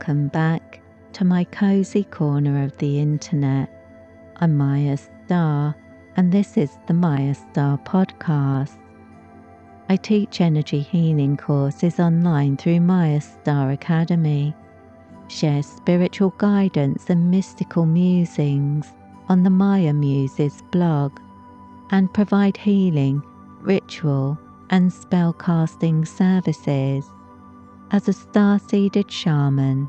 welcome back to my cozy corner of the internet. I'm Mayastar, and this is the Mayastar Podcast. I teach energy healing courses online through Mayastar Academy, share spiritual guidance and mystical musings on the Maya Muses blog, and provide healing, ritual, and spellcasting services. As a star-seeded shaman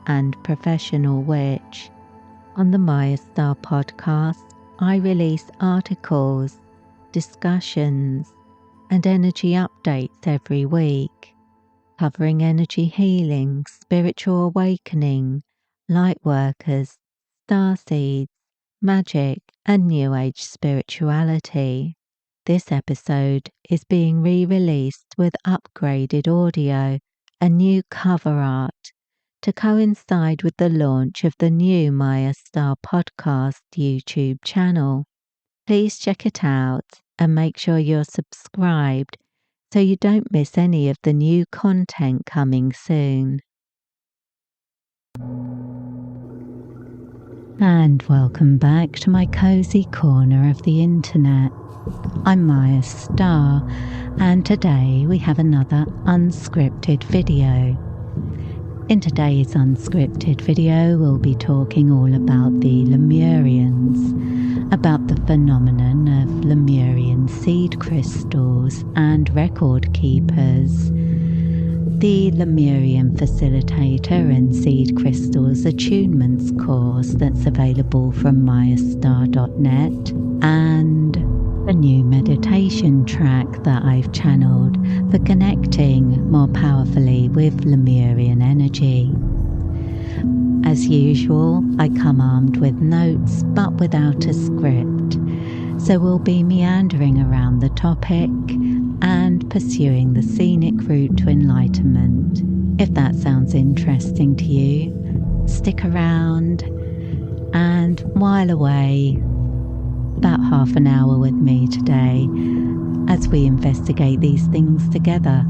and professional witch, on the Mayastar Podcast, I release articles, discussions, and energy updates every week, covering energy healing, spiritual awakening, lightworkers, starseeds, magic, and New Age spirituality. This episode is being re-released with upgraded audio and new cover art to coincide with the launch of the new Mayastar Podcast YouTube channel. Please check it out and make sure you're subscribed so you don't miss any of the new content coming soon. And welcome back to my cozy corner of the internet. I'm Mayastar, and today we have another unscripted video. In today's unscripted video, we'll be talking all about the Lemurians, about the phenomenon of Lemurian seed crystals and record keepers, the Lemurian Facilitator and Seed Crystals Attunements course that's available from mayastar.net, and a new meditation track that I've channeled for connecting more powerfully with Lemurian energy. As usual, I come armed with notes but without a script, so we'll be meandering around the topic and pursuing the scenic route to enlightenment. If that sounds interesting to you, stick around and while away about half an hour with me today as we investigate these things together.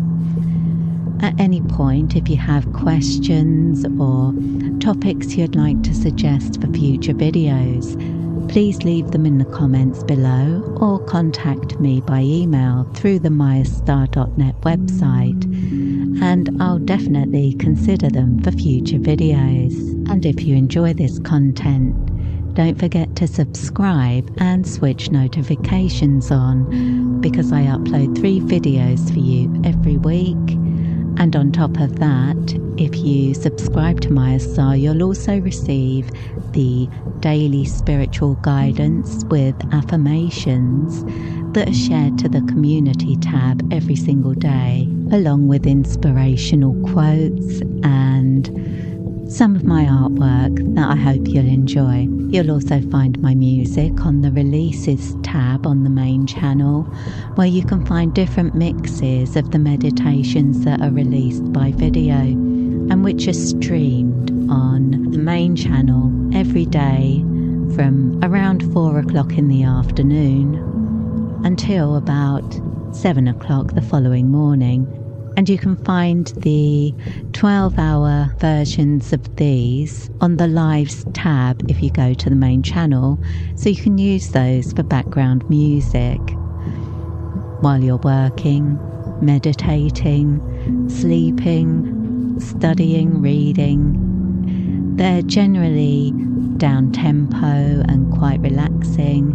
At any point, if you have questions or topics you'd like to suggest for future videos, please leave them in the comments below or contact me by email through the mayastar.net website, and I'll definitely consider them for future videos. And if you enjoy this content, don't forget to subscribe and switch notifications on, because I upload 3 videos for you every week. And on top of that, if you subscribe to Mayastar, you'll also receive the daily spiritual guidance with affirmations that are shared to the community tab every single day, along with inspirational quotes and some of my artwork that I hope you'll enjoy. You'll also find my music on the Releases tab on the main channel, where you can find different mixes of the meditations that are released by video and which are streamed on the main channel every day from around 4 o'clock in the afternoon until about 7 o'clock the following morning. And you can find the 12-hour versions of these on the Lives tab if you go to the main channel, so you can use those for background music while you're working, meditating, sleeping, studying, reading. They're generally down-tempo and quite relaxing.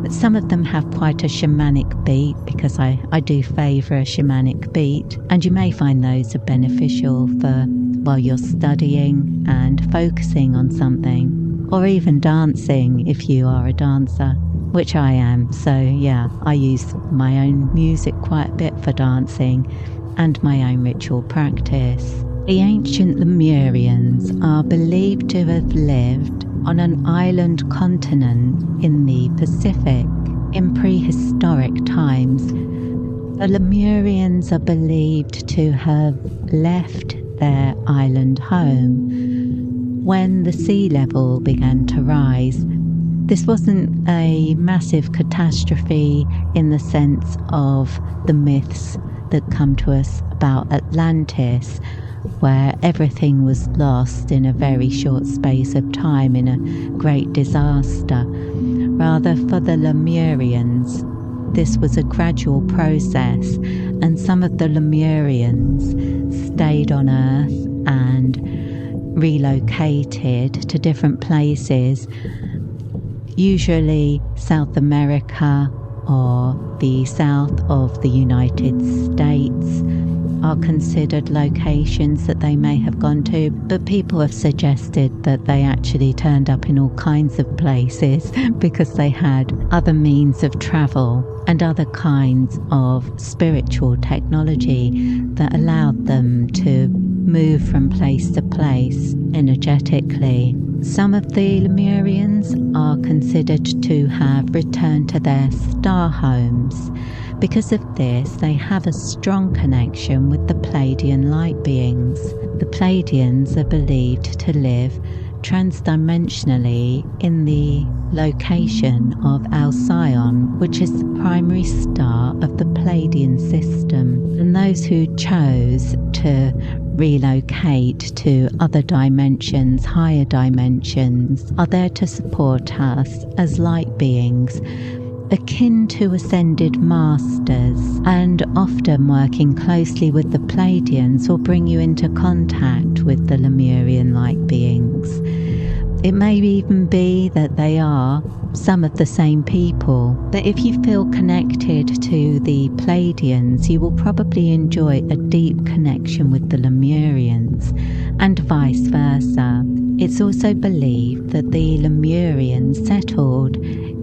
But some of them have quite a shamanic beat, because I do favour a shamanic beat, and you may find those are beneficial for while you're studying and focusing on something, or even dancing if you are a dancer, which I am. So yeah, I use my own music quite a bit for dancing and my own ritual practice. The ancient Lemurians are believed to have lived on an island continent in the Pacific in prehistoric times. The Lemurians are believed to have left their island home when the sea level began to rise. This wasn't a massive catastrophe in the sense of the myths that come to us about Atlantis, where everything was lost in a very short space of time in a great disaster. Rather, for the Lemurians, this was a gradual process, and some of the Lemurians stayed on Earth and relocated to different places, usually South America or the south of the United States are considered locations that they may have gone to, but people have suggested that they actually turned up in all kinds of places because they had other means of travel and other kinds of spiritual technology that allowed them to move from place to place energetically. Some of the Lemurians are considered to have returned to their star homes. Because of this, they have a strong connection with the Pleiadian light beings. The Pleiadians are believed to live transdimensionally in the location of Alcyon, which is the primary star of the Pleiadian system. And those who chose to relocate to other dimensions, higher dimensions, are there to support us as light beings, akin to ascended masters, and often working closely with the Pleiadians will bring you into contact with the Lemurian light beings. It may even be that they are some of the same people, but if you feel connected to the Pleiadians, you will probably enjoy a deep connection with the Lemurians, and vice versa. It's also believed that the Lemurians settled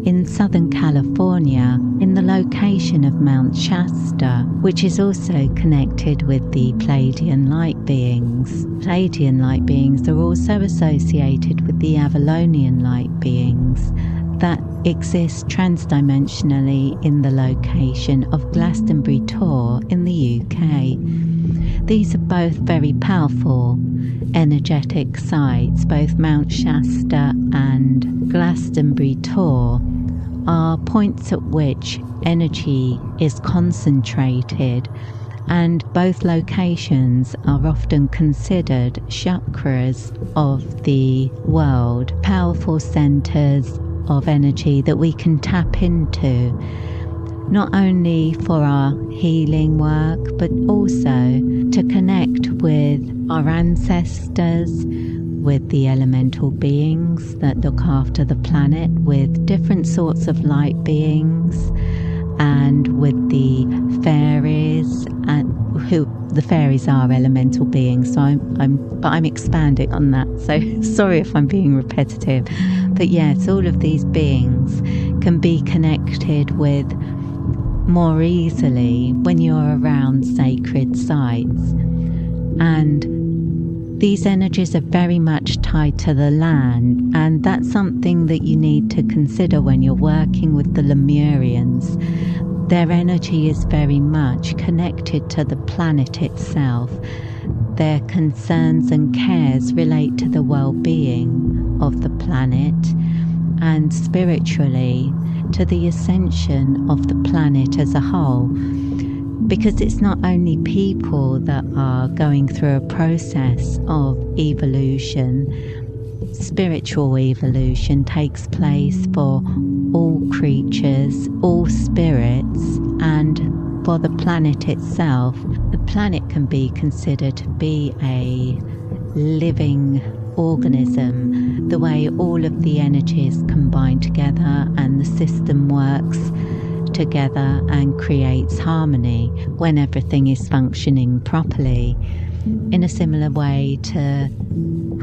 in Southern California in the location of Mount Shasta, which is also connected with the Pleiadian light beings. Pleiadian light beings are also associated with the Avalonian light beings that exist transdimensionally in the location of Glastonbury Tor in the UK. These are both very powerful energetic sites. Both Mount Shasta and Glastonbury Tor are points at which energy is concentrated, and both locations are often considered chakras of the world, powerful centers of energy that we can tap into, not only for our healing work, but also to connect with our ancestors, with the elemental beings that look after the planet, with different sorts of light beings, and with the fairies, and who the fairies are elemental beings. So I'm expanding on that. So sorry if I'm being repetitive, but yes, all of these beings can be connected with more easily when you're around sacred sites, and these energies are very much tied to the land, and that's something that you need to consider when you're working with the Lemurians. Their energy is very much connected to the planet itself. Their concerns and cares relate to the well-being of the planet, and spiritually to the ascension of the planet as a whole. Because it's not only people that are going through a process of evolution. Spiritual evolution takes place for all creatures, all spirits, and for the planet itself. The planet can be considered to be a living organism, the way all of the energies combine together and the system works together and creates harmony when everything is functioning properly, in a similar way to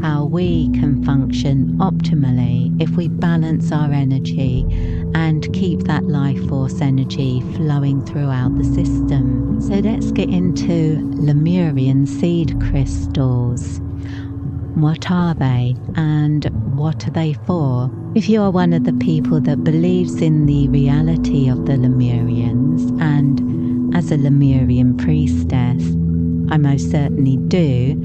how we can function optimally if we balance our energy and keep that life force energy flowing throughout the system. So let's get into Lemurian seed crystals. What are they, and what are they for? If you are one of the people that believes in the reality of the Lemurians, and as a Lemurian priestess, I most certainly do,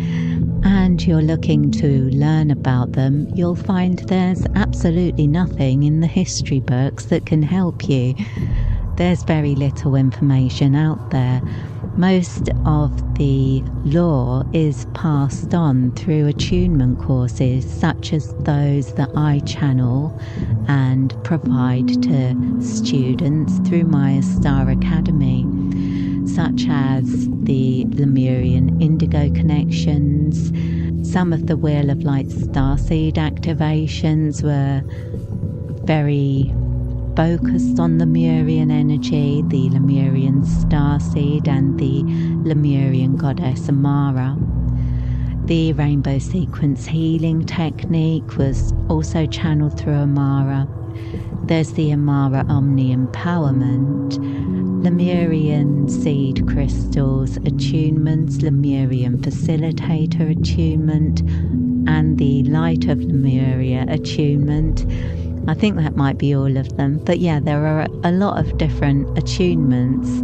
and you're looking to learn about them, you'll find there's absolutely nothing in the history books that can help you. There's very little information out there. Most of the lore is passed on through attunement courses such as those that I channel and provide to students through Mayastar Academy, such as the Lemurian indigo connections. Some of the Wheel of Light starseed activations were very focused on Lemurian energy, the Lemurian starseed and the Lemurian goddess Amara. The rainbow sequence healing technique was also channeled through Amara. There's the Amara Omni Empowerment, Lemurian seed crystals attunements, Lemurian facilitator attunement, and the Light of Lemuria attunement. I think that might be all of them. But yeah, there are a lot of different attunements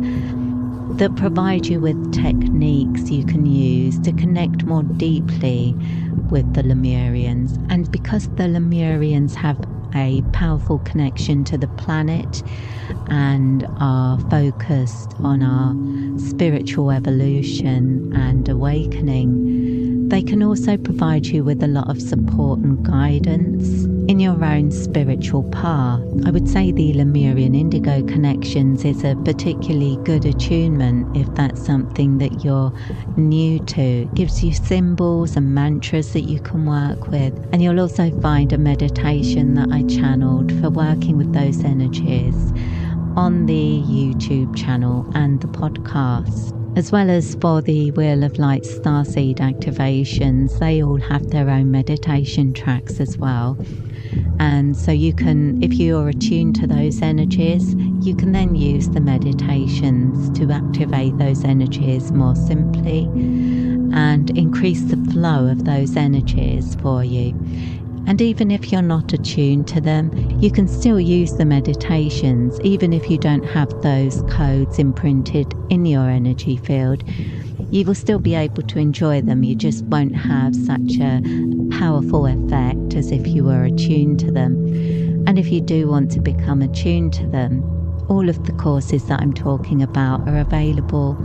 that provide you with techniques you can use to connect more deeply with the Lemurians. And because the Lemurians have a powerful connection to the planet and are focused on our spiritual evolution and awakening, they can also provide you with a lot of support and guidance in your own spiritual path. I would say the Lemurian indigo connections is a particularly good attunement if that's something that you're new to. It gives you symbols and mantras that you can work with, and you'll also find a meditation that I channeled for working with those energies on the YouTube channel and the podcast. As well as for the Wheel of Light starseed activations, they all have their own meditation tracks as well. And so you can, if you're attuned to those energies, you can then use the meditations to activate those energies more simply and increase the flow of those energies for you. And even if you're not attuned to them, you can still use the meditations, even if you don't have those codes imprinted in your energy field. You will still be able to enjoy them. You just won't have such a powerful effect as if you were attuned to them. And if you do want to become attuned to them, all of the courses that I'm talking about are available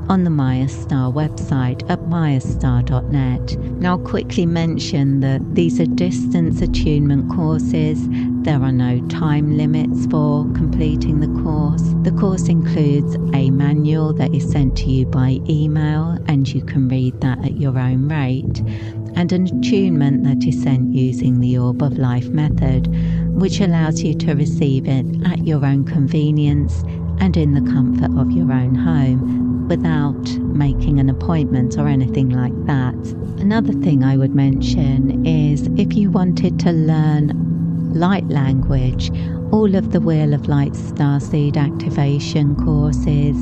on the Mayastar website at mayastar.net. Now I'll quickly mention that these are distance attunement courses. There are no time limits for completing the course. The course includes a manual that is sent to you by email, and you can read that at your own rate, and an attunement that is sent using the Orb of Life method, which allows you to receive it at your own convenience and in the comfort of your own home, without making an appointment or anything like that. Another thing I would mention is if you wanted to learn light language, all of the Wheel of Light starseed activation courses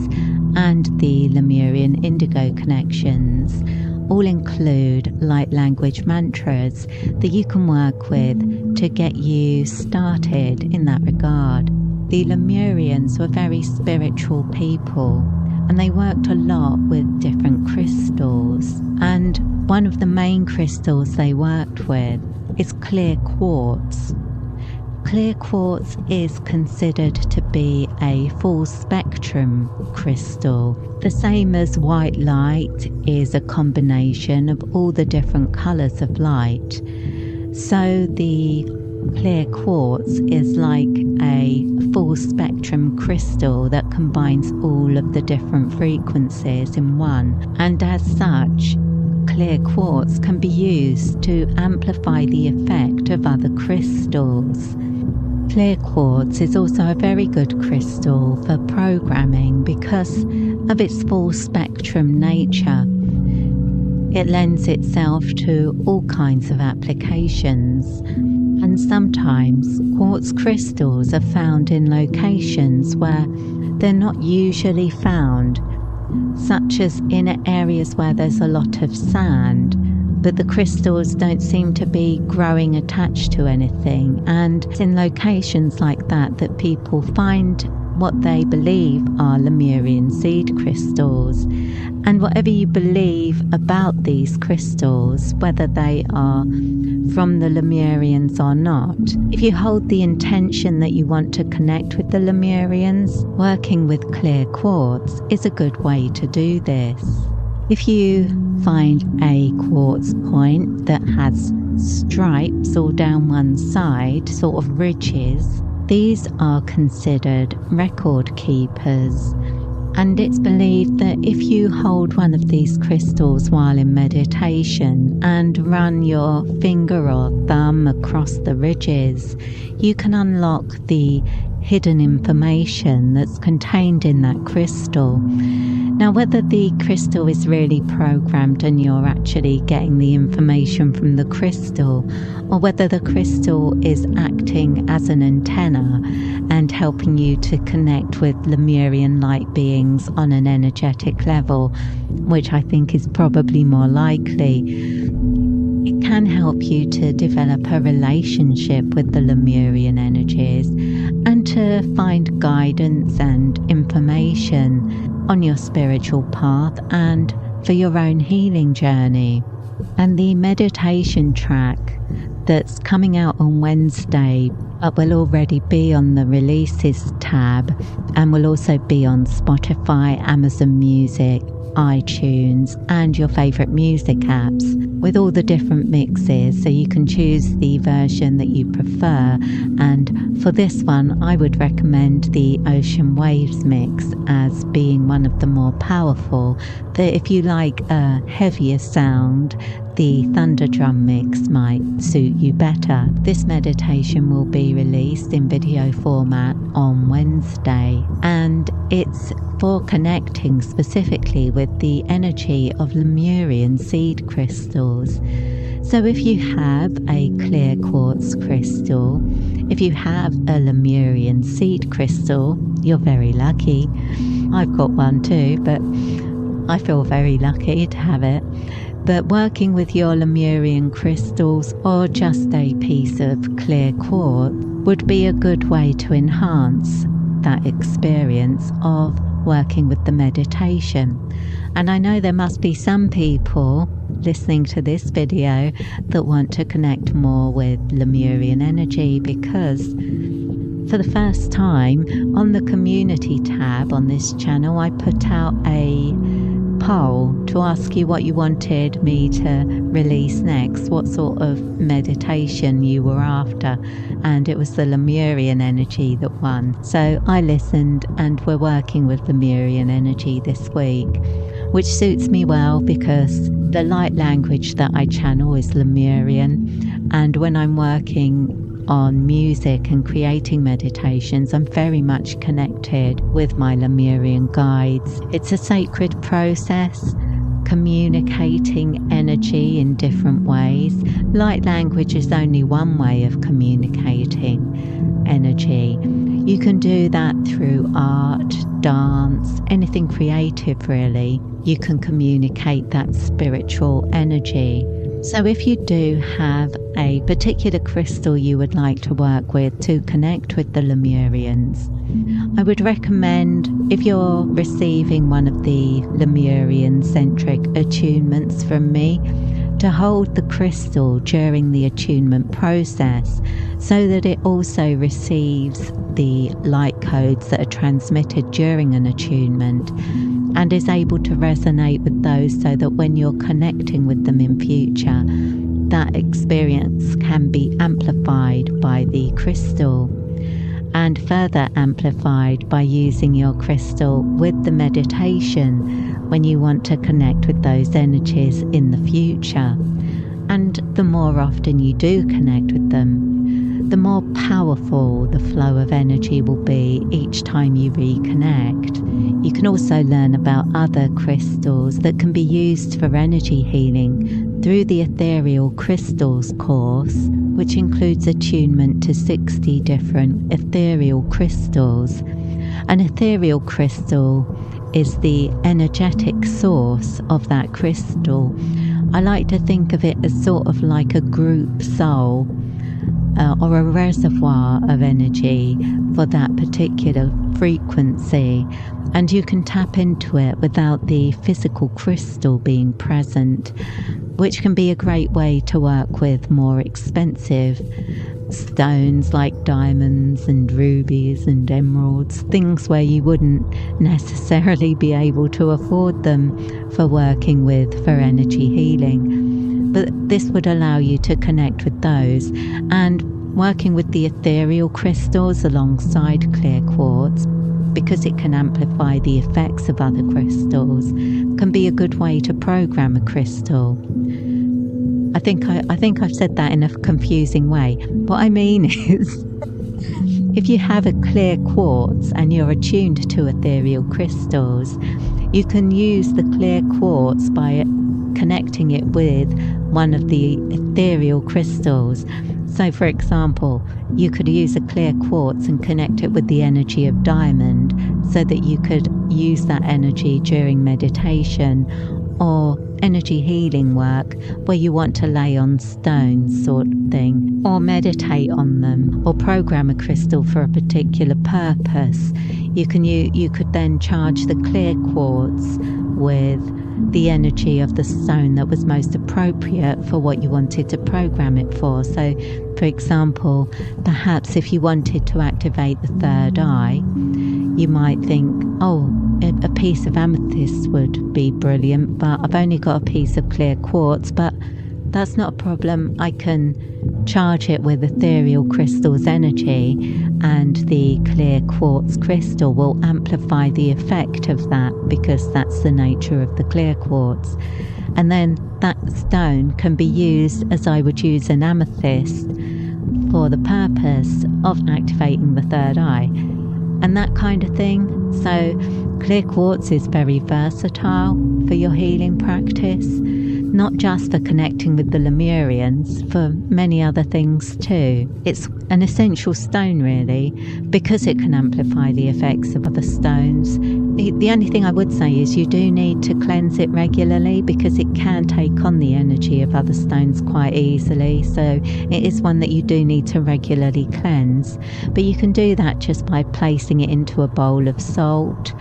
and the Lemurian indigo connections all include light language mantras that you can work with to get you started in that regard. The Lemurians were very spiritual people, and they worked a lot with different crystals. And one of the main crystals they worked with is clear quartz. Clear quartz is considered to be a full spectrum crystal. The same as white light is a combination of all the different colours of light. So the clear quartz is like a full spectrum crystal that combines all of the different frequencies in one, and as such, clear quartz can be used to amplify the effect of other crystals. Clear quartz is also a very good crystal for programming because of its full spectrum nature. It lends itself to all kinds of applications, and sometimes quartz crystals are found in locations where they're not usually found, such as in areas where there's a lot of sand, but the crystals don't seem to be growing attached to anything. And it's in locations like that that people find what they believe are Lemurian seed crystals. And whatever you believe about these crystals, whether they are from the Lemurians or not, if you hold the intention that you want to connect with the Lemurians, working with clear quartz is a good way to do this. If you find a quartz point that has stripes all down one side, sort of ridges, these are considered record keepers. And it's believed that if you hold one of these crystals while in meditation and run your finger or thumb across the ridges, you can unlock the hidden information that's contained in that crystal. Now, whether the crystal is really programmed and you're actually getting the information from the crystal, or whether the crystal is acting as an antenna and helping you to connect with Lemurian light beings on an energetic level, which I think is probably more likely, it can help you to develop a relationship with the Lemurian energies and to find guidance and information on your spiritual path and for your own healing journey. And the meditation track that's coming out on Wednesday, but will already be on the releases tab and will also be on Spotify, Amazon Music, iTunes and your favourite music apps with all the different mixes, so you can choose the version that you prefer. And for this one, I would recommend the Ocean Waves mix as being one of the more powerful. That if you like a heavier sound, the Thunder Drum mix might suit you better. This meditation will be released in video format on Wednesday, and it's for connecting specifically with the energy of Lemurian seed crystals. So if you have a clear quartz crystal, if you have a Lemurian seed crystal, you're very lucky. I've got one too, but I feel very lucky to have it. But working with your Lemurian crystals or just a piece of clear quartz would be a good way to enhance that experience of working with the meditation. And I know there must be some people listening to this video that want to connect more with Lemurian energy, because for the first time on the community tab on this channel, I put out a poll to ask you what you wanted me to release next, what sort of meditation you were after, and it was the Lemurian energy that won. So I listened, and we're working with Lemurian energy this week, which suits me well because the light language that I channel is Lemurian, and when I'm working on music and creating meditations, I'm very much connected with my Lemurian guides. It's a sacred process, communicating energy in different ways. Light language is only one way of communicating energy. You can do that through art, dance, anything creative really. You can communicate that spiritual energy. So if you do have a particular crystal you would like to work with to connect with the Lemurians, I would recommend, if you're receiving one of the Lemurian-centric attunements from me, to hold the crystal during the attunement process so that it also receives the light codes that are transmitted during an attunement and is able to resonate with those, so that when you're connecting with them in future, that experience can be amplified by the crystal and further amplified by using your crystal with the meditation when you want to connect with those energies in the future. And the more often you do connect with them, the more powerful the flow of energy will be each time you reconnect. You can also learn about other crystals that can be used for energy healing through the Ethereal Crystals course, which includes attunement to 60 different ethereal crystals. An ethereal crystal is the energetic source of that crystal. I like to think of it as sort of like a group soul. or a reservoir of energy for that particular frequency, and you can tap into it without the physical crystal being present, which can be a great way to work with more expensive stones like diamonds and rubies and emeralds, things where you wouldn't necessarily be able to afford them for working with for energy healing. But this would allow you to connect with those, and working with the ethereal crystals alongside clear quartz, because it can amplify the effects of other crystals, can be a good way to program a crystal. I think I've said that in a confusing way. What I mean is, if you have a clear quartz and you're attuned to ethereal crystals, you can use the clear quartz by connecting it with one of the ethereal crystals. So, for example, you could use a clear quartz and connect it with the energy of diamond so that you could use that energy during meditation or energy healing work where you want to lay on stones sort of thing, or meditate on them, or program a crystal for a particular purpose. You could then charge the clear quartz with the energy of the stone that was most appropriate for what you wanted to program it for. So, for example, perhaps if you wanted to activate the third eye, you might think, oh, a piece of amethyst would be brilliant, but I've only got a piece of clear quartz. But that's not a problem. I can charge it with ethereal crystal's energy, and the clear quartz crystal will amplify the effect of that, because that's the nature of the clear quartz. And then that stone can be used as I would use an amethyst for the purpose of activating the third eye, and that kind of thing. So clear quartz is very versatile for your healing practice, not just for connecting with the Lemurians, for many other things too. It's an essential stone really, because it can amplify the effects of other stones. The only thing I would say is you do need to cleanse it regularly, because it can take on the energy of other stones quite easily. So it is one that you do need to regularly cleanse. But you can do that just by placing it into a bowl of salt,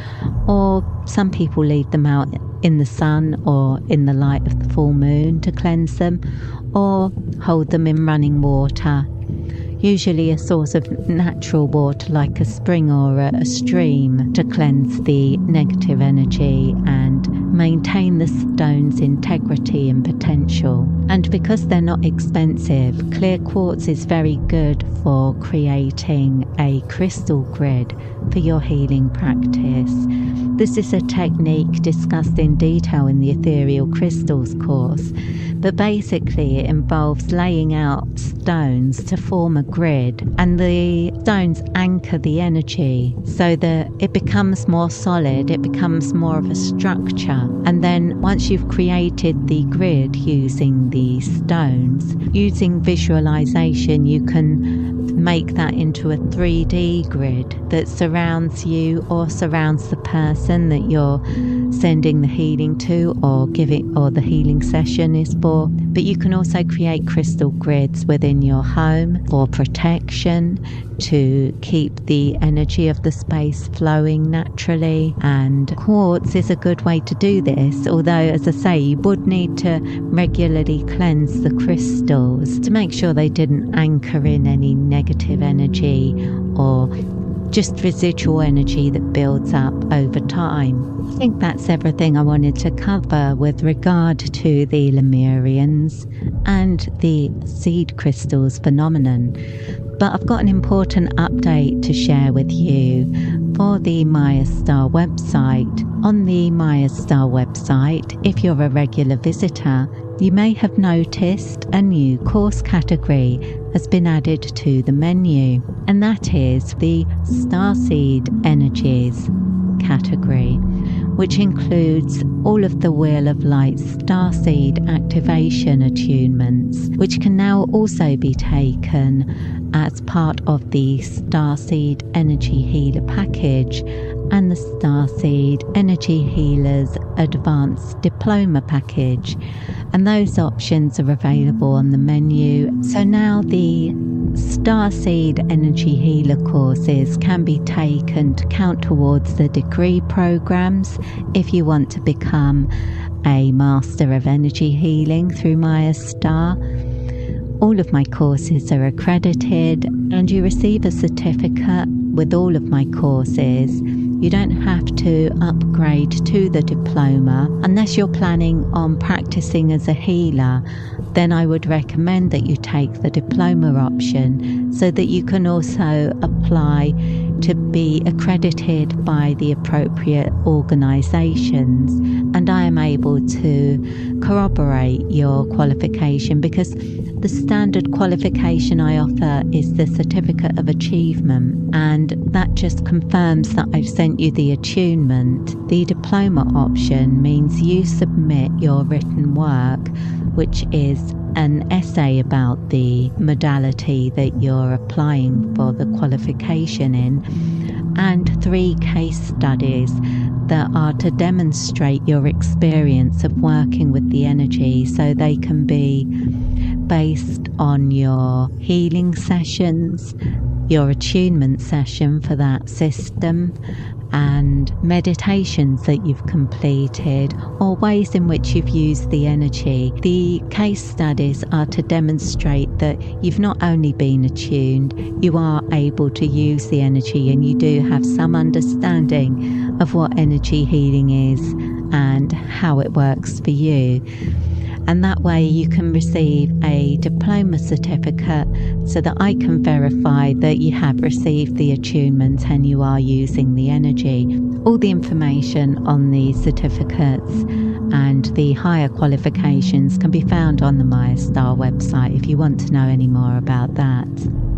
or some people leave them out in the sun or in the light of the full moon to cleanse them, or hold them in running water, usually a source of natural water like a spring or a stream, to cleanse the negative energy and maintain the stone's integrity and potential. And because they're not expensive, clear quartz is very good for creating a crystal grid for your healing practice. This is a technique discussed in detail in the Ethereal Crystals course, but basically it involves laying out stones to form a grid, and the stones anchor the energy so that it becomes more solid, it becomes more of a structure. And then once you've created the grid using the stones, using visualization, you can make that into a 3D grid that surrounds you or surrounds the person that you're sending the healing to or the healing session is for. But you can also create crystal grids within your home for protection, to keep the energy of the space flowing naturally. And quartz is a good way to do this, although, as I say, you would need to regularly cleanse the crystals to make sure they didn't anchor in any negative energy or just residual energy that builds up over time. I think that's everything I wanted to cover with regard to the Lemurians and the seed crystals phenomenon. But I've got an important update to share with you for the Mayastar website. On the Mayastar website, if you're a regular visitor, you may have noticed a new course category has been added to the menu, and that is the Starseed Energies category, which includes all of the Wheel of Light Starseed activation attunements, which can now also be taken as part of the Starseed Energy Healer package and the Starseed Energy Healers Advanced Diploma package. And those options are available on the menu. So now the starseed energy healer courses can be taken to count towards the degree programs if you want to become a master of energy healing through Mayastar. All of my courses are accredited and you receive a certificate with all of my courses. You don't have to upgrade to the diploma unless you're planning on practicing as a healer. Then I would recommend that you take the diploma option so that you can also apply to be accredited by the appropriate organisations, and I am able to corroborate your qualification because the standard qualification I offer is the Certificate of Achievement, and that just confirms that I've sent you the attunement. The diploma option means you submit your written work, which is an essay about the modality that you're applying for the qualification in, and 3 case studies that are to demonstrate your experience of working with the energy, so they can be based on your healing sessions, your attunement session for that system, and meditations that you've completed, or ways in which you've used the energy. The case studies are to demonstrate that you've not only been attuned, you are able to use the energy and you do have some understanding of what energy healing is and how it works for you. And that way you can receive a diploma certificate so that I can verify that you have received the attunement and you are using the energy. All the information on the certificates and the higher qualifications can be found on the Mayastar website if you want to know any more about that.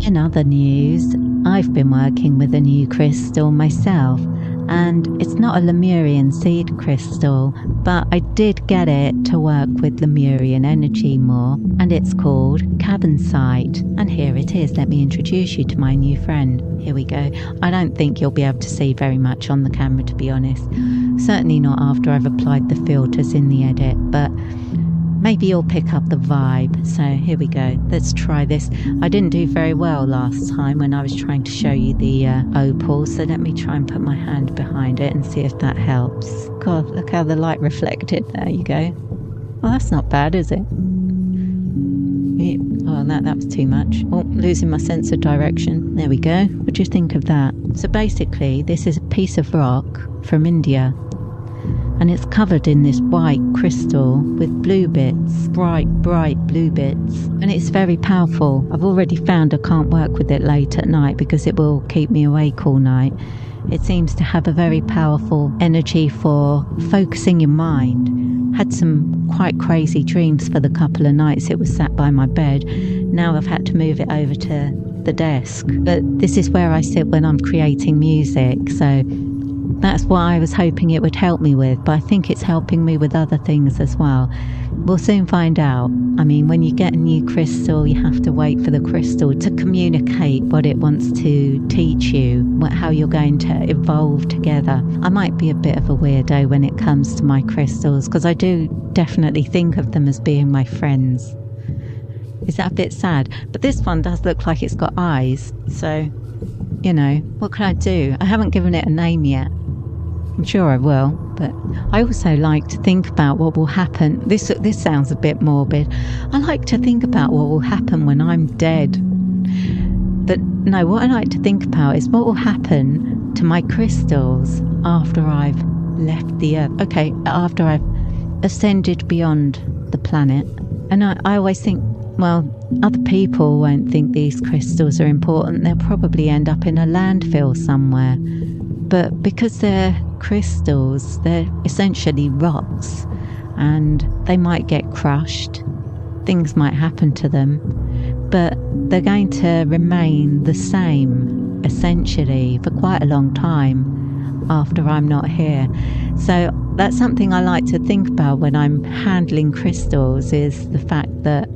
In other news, I've been working with a new crystal myself, and it's not a Lemurian seed crystal, but I did get it to work with Lemurian energy more, and it's called Cavansite. And here it is. Let me introduce you to my new friend. Here we go. I don't think you'll be able to see very much on the camera, to be honest. Certainly not after I've applied the filters in the edit, but maybe you'll pick up the vibe. So here we go. Let's try this. I didn't do very well last time when I was trying to show you the opal, so let me try and put my hand behind it and see if that helps. God, look how the light reflected. There you go. Well, that's not bad, is it? Oh, that was too much. Oh, losing my sense of direction. There we go. What do you think of that? So basically, this is a piece of rock from India, and it's covered in this white crystal with blue bits, bright blue bits, and it's very powerful. I've already found I can't work with it late at night because it will keep me awake all night. It seems to have a very powerful energy for focusing your mind. Had some quite crazy dreams for the couple of nights it was sat by my bed. Now I've had to move it over to the desk, but this is where I sit when I'm creating music, so that's what I was hoping it would help me with, but I think it's helping me with other things as well. We'll soon find out. I mean, when you get a new crystal, you have to wait for the crystal to communicate what it wants to teach you, how you're going to evolve together. I might be a bit of a weirdo when it comes to my crystals, because I do definitely think of them as being my friends. Is that a bit sad? But this one does look like it's got eyes, so, you know, what can I do? I haven't given it a name yet. I'm sure I will, but I also like to think about what will happen. This sounds a bit morbid. I like to think about what will happen when I'm dead. But no, what I like to think about is what will happen to my crystals after I've left the earth. Okay, after I've ascended beyond the planet. And I always think, well, other people won't think these crystals are important. They'll probably end up in a landfill somewhere. But because they're crystals, they're essentially rocks, and they might get crushed. Things might happen to them, but they're going to remain the same, essentially, for quite a long time after I'm not here. So that's something I like to think about when I'm handling crystals, is the fact that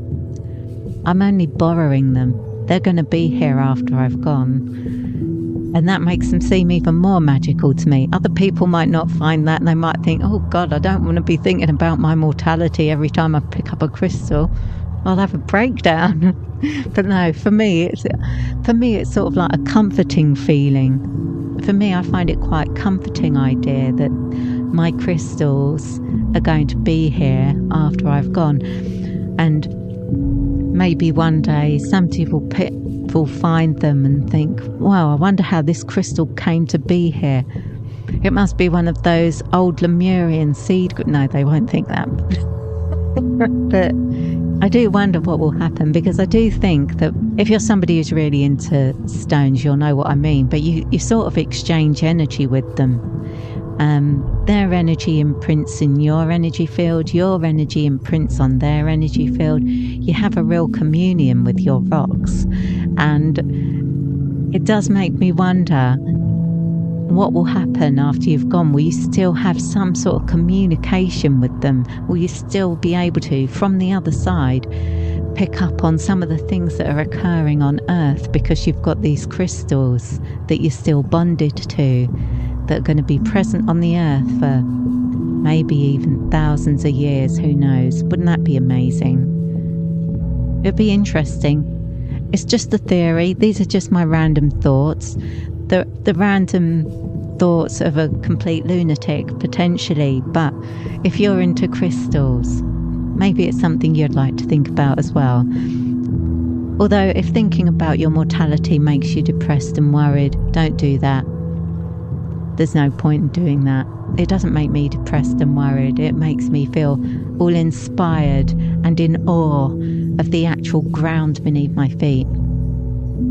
I'm only borrowing them. They're going to be here after I've gone. And that makes them seem even more magical to me. Other people might not find that, and they might think, oh God, I don't want to be thinking about my mortality every time I pick up a crystal. I'll have a breakdown. But no, for me it's sort of like a comforting feeling. For me, I find it quite comforting idea that my crystals are going to be here after I've gone, and maybe one day somebody will find them and think, wow, I wonder how this crystal came to be here. It must be one of those old Lemurian seed. No, they won't think that. But I do wonder what will happen, because I do think that if you're somebody who's really into stones, you'll know what I mean. But you sort of exchange energy with them. Their energy imprints in your energy field, your energy imprints on their energy field. You have a real communion with your rocks. And it does make me wonder what will happen after you've gone. Will you still have some sort of communication with them? Will you still be able to, from the other side, pick up on some of the things that are occurring on Earth, because you've got these crystals that you're still bonded to, that are going to be present on the Earth for maybe even thousands of years, who knows? Wouldn't that be amazing? It'd be interesting. It's just a theory. These are just my random thoughts. The random thoughts of a complete lunatic, potentially. But if you're into crystals, maybe it's something you'd like to think about as well. Although if thinking about your mortality makes you depressed and worried, don't do that. There's no point in doing that. It doesn't make me depressed and worried. It makes me feel all inspired and in awe of the actual ground beneath my feet.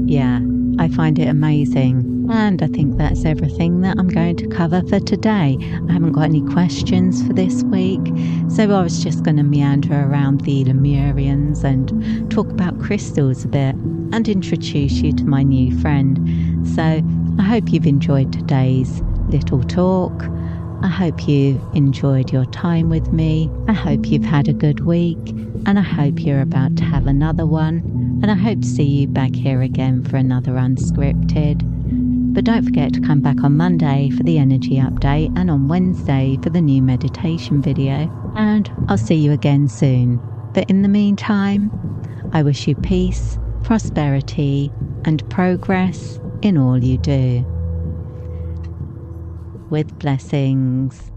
Yeah, I find it amazing. And I think that's everything that I'm going to cover for today. I haven't got any questions for this week, so I was just going to meander around the Lemurians and talk about crystals a bit and introduce you to my new friend. So I hope you've enjoyed today's little talk. I hope you've enjoyed your time with me. I hope you've had a good week, and I hope you're about to have another one. And I hope to see you back here again for another Unscripted. But don't forget to come back on Monday for the energy update, and on Wednesday for the new meditation video. And I'll see you again soon. But in the meantime, I wish you peace, prosperity, and progress in all you do. With blessings.